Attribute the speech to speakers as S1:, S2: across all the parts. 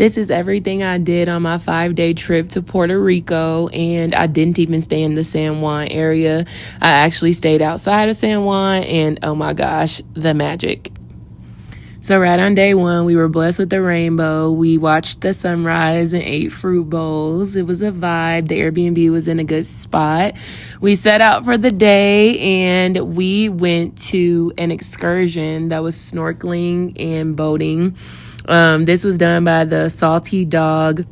S1: This is everything I did on my 5-day trip to Puerto Rico, and I didn't even stay in the San Juan area. I actually stayed outside of San Juan, and oh my gosh, the magic. So right on day one, we were blessed with the rainbow. We watched the sunrise and ate fruit bowls. It was a vibe. The Airbnb was in a good spot. We set out for the day and we went to an excursion that was snorkeling and boating. This was done by the Salty Dog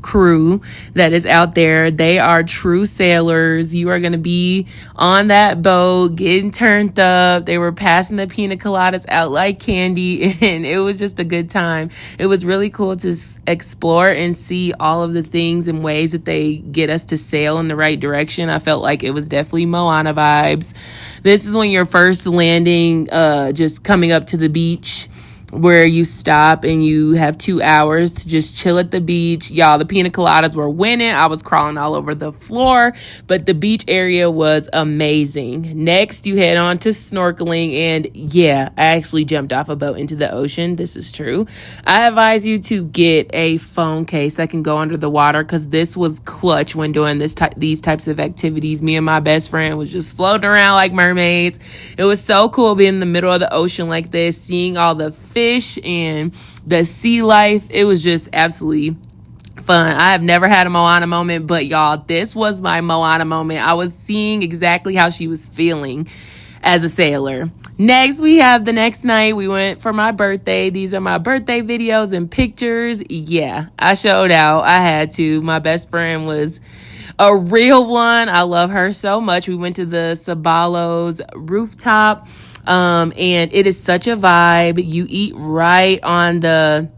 S1: crew that is out there. They are true sailors. You are going to be on that boat getting turned up. They were passing the pina coladas out like candy, and it was just a good time. It was really cool to explore and see all of the things and ways that they get us to sail in the right direction. I felt like it was definitely Moana vibes. This is when you're first landing, just coming up to the beach, where you stop and you have 2 hours to just chill at the beach. Y'all, the pina coladas were winning. I was crawling all over the floor, but the beach area was amazing. Next, you head on to snorkeling, and yeah, I actually jumped off a boat into the ocean. This is true. I advise you to get a phone case that can go under the water, because this was clutch when doing these types of activities. Me and my best friend was just floating around like mermaids. It was so cool being in the middle of the ocean like this, seeing all the fish and the sea life. It was just absolutely fun. I have never had a Moana moment, but y'all, this was my Moana moment. I was seeing exactly how she was feeling as a sailor. Next, we have the next night. We went for my birthday. These are my birthday videos and pictures. Yeah, I showed out. I had to. My best friend was a real one. I love her so much. We went to the Sabalos rooftop. And it is such a vibe. You eat right on the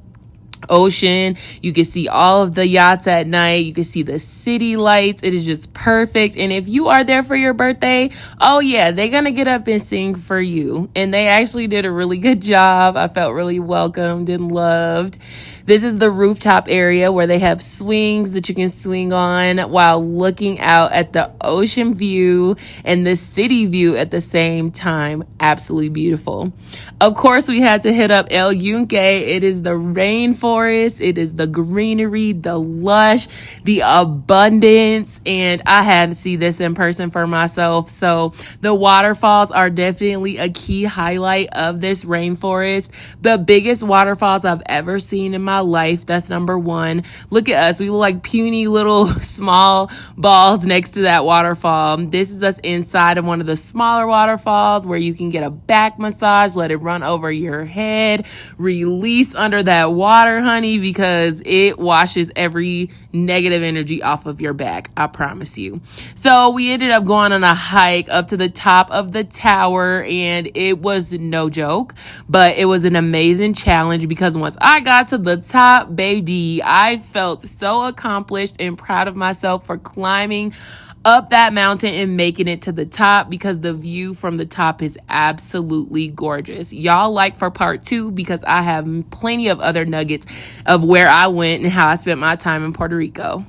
S1: ocean. You can see all of the yachts at night. You can see the city lights. It is just perfect. And if you are there for your birthday, oh yeah, they're gonna get up and sing for you. And they actually did a really good job. I felt really welcomed and loved. This is the rooftop area where they have swings that you can swing on while looking out at the ocean view and the city view at the same time. Absolutely beautiful. Of course, we had to hit up El Yunque. It is the rainforest. It is the greenery, the lush, the abundance. And I had to see this in person for myself. So the waterfalls are definitely a key highlight of this rainforest. The biggest waterfalls I've ever seen in my life. That's number one. Look at us. We look like puny little small balls next to that waterfall. This is us inside of one of the smaller waterfalls where you can get a back massage, let it run over your head, release under that water, honey, because it washes every negative energy off of your back. I promise you. So we ended up going on a hike up to the top of the tower, and it was no joke, but it was an amazing challenge, because once I got to the top, baby, I felt so accomplished and proud of myself for climbing up that mountain and making it to the top, because the view from the top is absolutely gorgeous. Y'all like for part 2, because I have plenty of other nuggets of where I went and how I spent my time in Puerto Rico.